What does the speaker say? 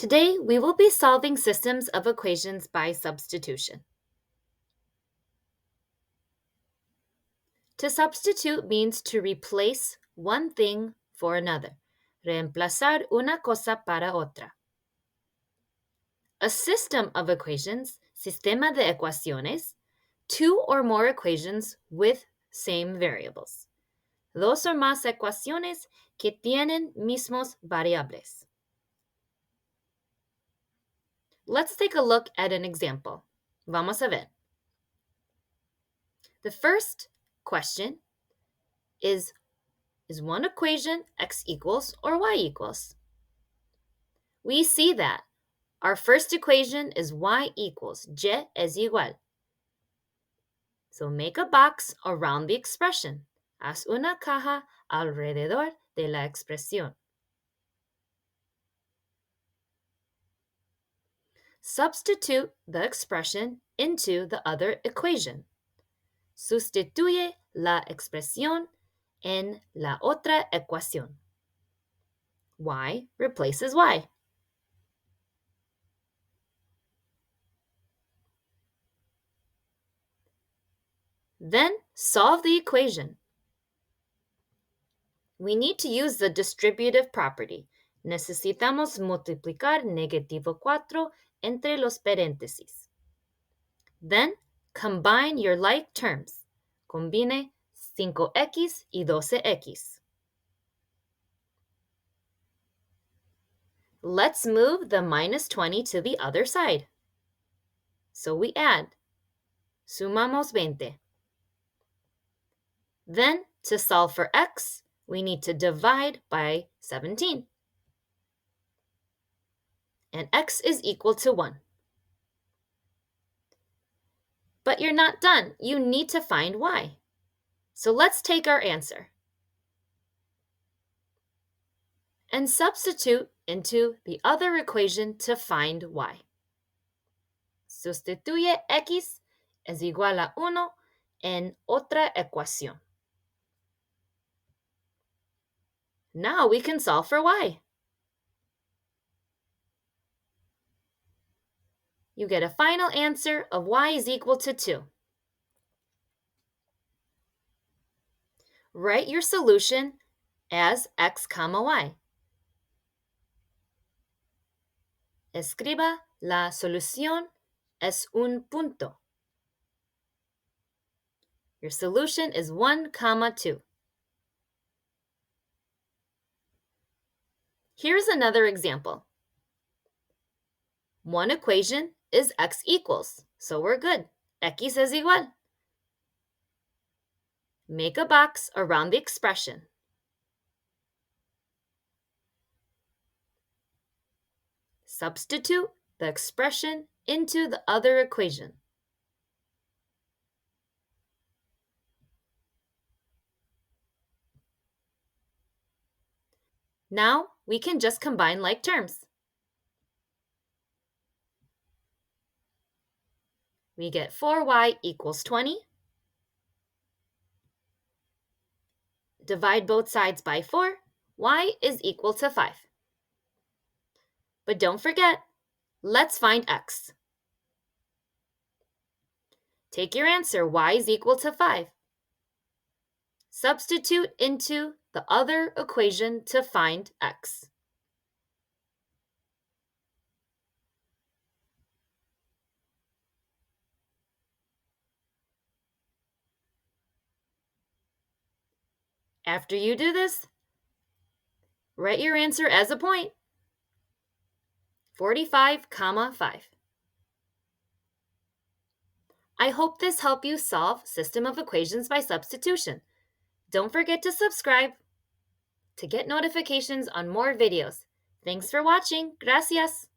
Today, we will be solving systems of equations by substitution. To substitute means to replace one thing for another. Reemplazar una cosa para otra. A system of equations, sistema de ecuaciones, two or more equations with same variables. Dos o más ecuaciones que tienen mismos variables. Let's take a look at an example. Vamos a ver. The first question is one equation x equals or y equals? We see that our first equation is y equals, y es igual. So make a box around the expression. Haz una caja alrededor de la expresión. Substitute the expression into the other equation. Sustituye la expresión en la otra ecuación. Y replaces y. Then solve the equation. We need to use the distributive property. Necesitamos multiplicar negativo 4 entre los paréntesis. Then combine your like terms. Combine 5x y 12x. Let's move the minus 20 to the other side. So we add. Sumamos 20. Then, to solve for x, we need to divide by 17. And x is equal to 1. But you're not done. You need to find y. So let's take our answer and substitute into the other equation to find y. Sustituye x es igual a 1 en otra ecuación. Now we can solve for y. You get a final answer of y is equal to 2. Write your solution as x, y. Escriba la solución es un punto. Your solution is 1, 2. Here's another example. One equation is x equals, so we're good. X es igual. Make a box around the expression. Substitute the expression into the other equation. Now we can just combine like terms. We get 4y equals 20. Divide both sides by 4. Y is equal to 5. But don't forget, let's find x. Take your answer, y is equal to 5. Substitute into the other equation to find x. After you do this, write your answer as a point. 45, 5. I hope this helped you solve system of equations by substitution. Don't forget to subscribe to get notifications on more videos. Thanks for watching. Gracias.